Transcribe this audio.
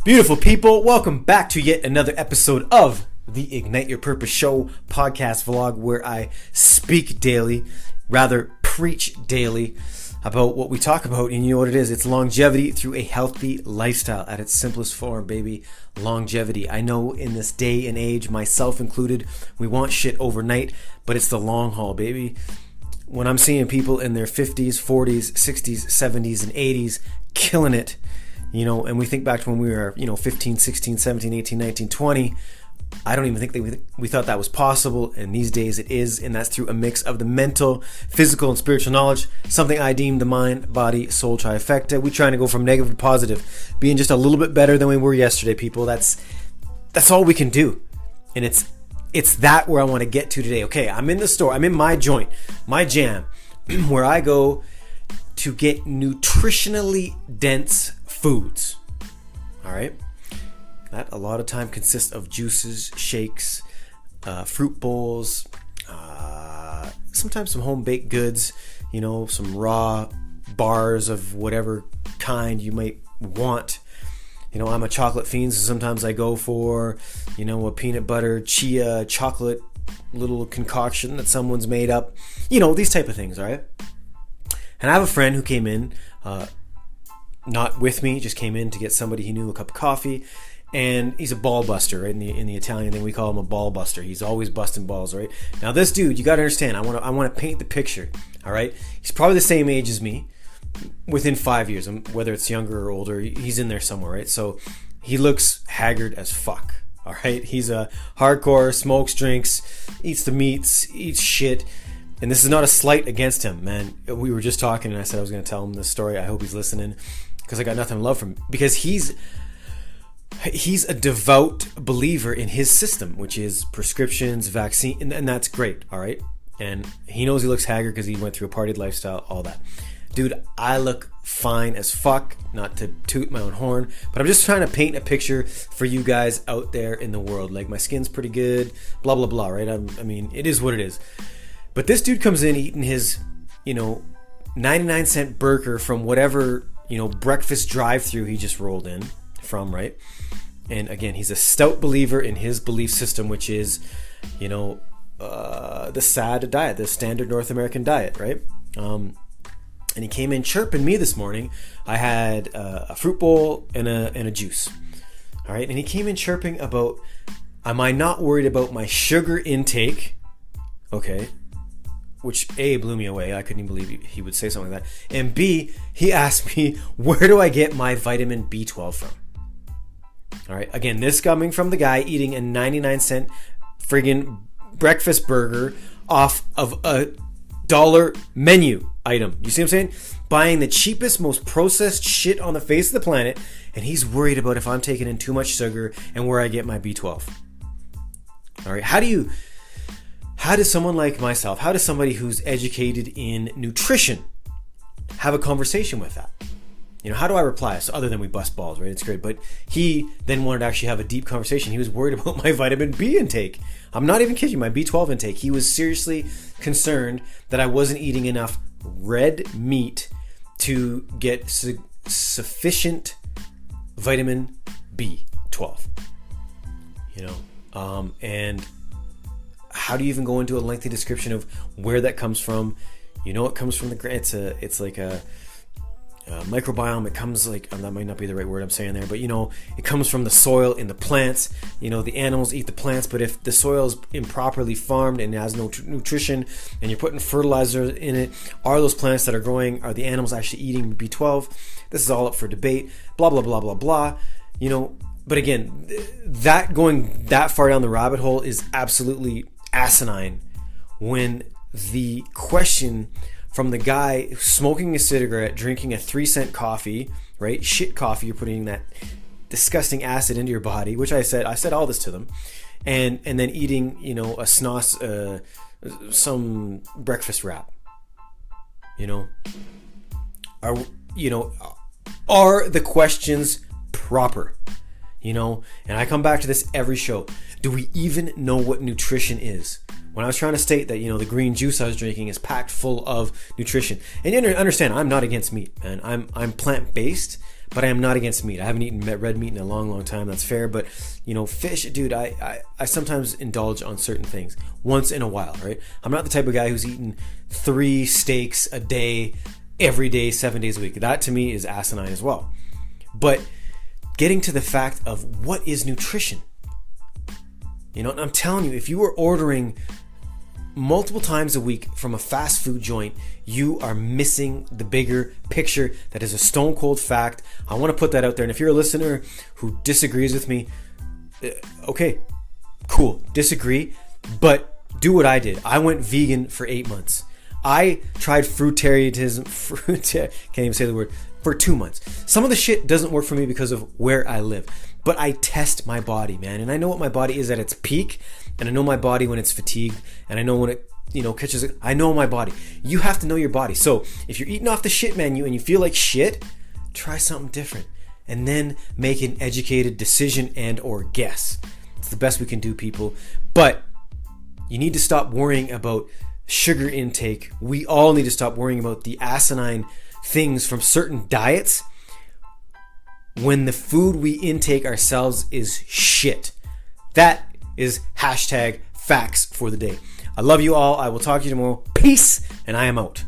Beautiful people, welcome back to yet another episode of the Ignite Your Purpose Show podcast vlog, where I speak daily, rather preach daily about what we talk about. And you know what it is? It's longevity through a healthy lifestyle at its simplest form, baby. Longevity. I know in this day and age, myself included, we want shit overnight, but it's the long haul, baby. When I'm seeing people in their 50s, 40s, 60s, 70s, and 80s killing it, you know, and we think back to when we were, 15, 16, 17, 18, 19, 20. I don't even think we thought that was possible, and these days it is, and that's through a mix of the mental, physical, and spiritual knowledge, something I deem the mind, body, soul trifecta. We're trying to go from negative to positive, being just a little bit better than we were yesterday, people. That's all we can do, and it's that where I want to get to today. Okay, I'm in the store, I'm in my joint, my jam, where I go to get nutritionally dense foods. All right. That a lot of time consists of juices, shakes, fruit bowls, sometimes some home baked goods, some raw bars of whatever kind you might want. I'm a chocolate fiend, so sometimes I go for, a peanut butter, chia, chocolate little concoction that someone's made up. These type of things, all right? And I have a friend who came in, not with me, just came in to get somebody he knew a cup of coffee. And he's a ball buster, right? In the Italian thing, we call him a ball buster. He's always busting balls, right? Now, this dude, you got to understand. I want to paint the picture, all right? He's probably the same age as me, within 5 years, whether it's younger or older. He's in there somewhere, right? So he looks haggard as fuck, all right? He's a hardcore, smokes, drinks, eats the meats, eats shit. And this is not a slight against him, man. We were just talking, and I said I was going to tell him this story. I hope he's listening, because I got nothing to love from him. Because he's a devout believer in his system, which is prescriptions, vaccine, and that's great, all right? And he knows he looks haggard because he went through a partied lifestyle, all that. Dude, I look fine as fuck, not to toot my own horn, but I'm just trying to paint a picture for you guys out there in the world. Like, my skin's pretty good, blah, blah, blah, right? I mean, it is what it is. But this dude comes in eating his, 99-cent burger from whatever, breakfast drive-thru he just rolled in from, right? And again, he's a stout believer in his belief system, which is, the SAD diet, the standard North American diet, right? And he came in chirping me this morning. I had a fruit bowl and a juice, all right? And he came in chirping about, am I not worried about my sugar intake? Okay. Which A, blew me away. I couldn't even believe he would say something like that. And B, he asked me, where do I get my vitamin B12 from? All right. Again, this coming from the guy eating a 99-cent friggin' breakfast burger off of a $1 menu item. You see what I'm saying? Buying the cheapest, most processed shit on the face of the planet, and he's worried about if I'm taking in too much sugar and where I get my B12. All right. How does someone like myself, how does somebody who's educated in nutrition have a conversation with that? How do I reply? So other than we bust balls, right? It's great. But he then wanted to actually have a deep conversation. He was worried about my vitamin B intake. I'm not even kidding you, my B12 intake. He was seriously concerned that I wasn't eating enough red meat to get sufficient vitamin B12. And how do you even go into a lengthy description of where that comes from? It comes from it's like a microbiome. It comes like, that might not be the right word I'm saying there, but it comes from the soil in the plants. The animals eat the plants, but if the soil is improperly farmed and has no nutrition, and you're putting fertilizer in it, are those plants that are growing, are the animals actually eating B12? This is all up for debate. Blah blah blah blah blah. But again, that going that far down the rabbit hole is absolutely asinine. When the question from the guy smoking a cigarette, drinking a 3-cent coffee, right? Shit coffee, you're putting that disgusting acid into your body, which I said all this to them, and then eating, a snos, some breakfast wrap. Are the questions proper? And I come back to this every show. Do we even know what nutrition is? When I was trying to state that, the green juice I was drinking is packed full of nutrition. And you understand, I'm not against meat, man. I'm plant-based, but I am not against meat. I haven't eaten red meat in a long, long time. That's fair. But, fish, dude, I sometimes indulge on certain things once in a while, right? I'm not the type of guy who's eating 3 steaks a day, every day, 7 days a week. That to me is asinine as well. But getting to the fact of what is nutrition. And I'm telling you, if you are ordering multiple times a week from a fast food joint, you are missing the bigger picture. That is a stone cold fact. I want to put that out there. And if you're a listener who disagrees with me, okay, cool, disagree, but do what I did. I went vegan for 8 months. I tried fruitarianism, can't even say the word, for 2 months. Some of the shit doesn't work for me because of where I live, but I test my body, man, and I know what my body is at its peak, and I know my body when it's fatigued, and I know when it catches it. I know my body. You have to know your body. So if you're eating off the shit menu and you feel like shit, try something different and then make an educated decision and or guess. It's the best we can do, people. But you need to stop worrying about sugar intake. We all need to stop worrying about the asinine things from certain diets when the food we intake ourselves is shit. That is #facts for the day. I love you all. I will talk to you tomorrow. Peace, and I am out.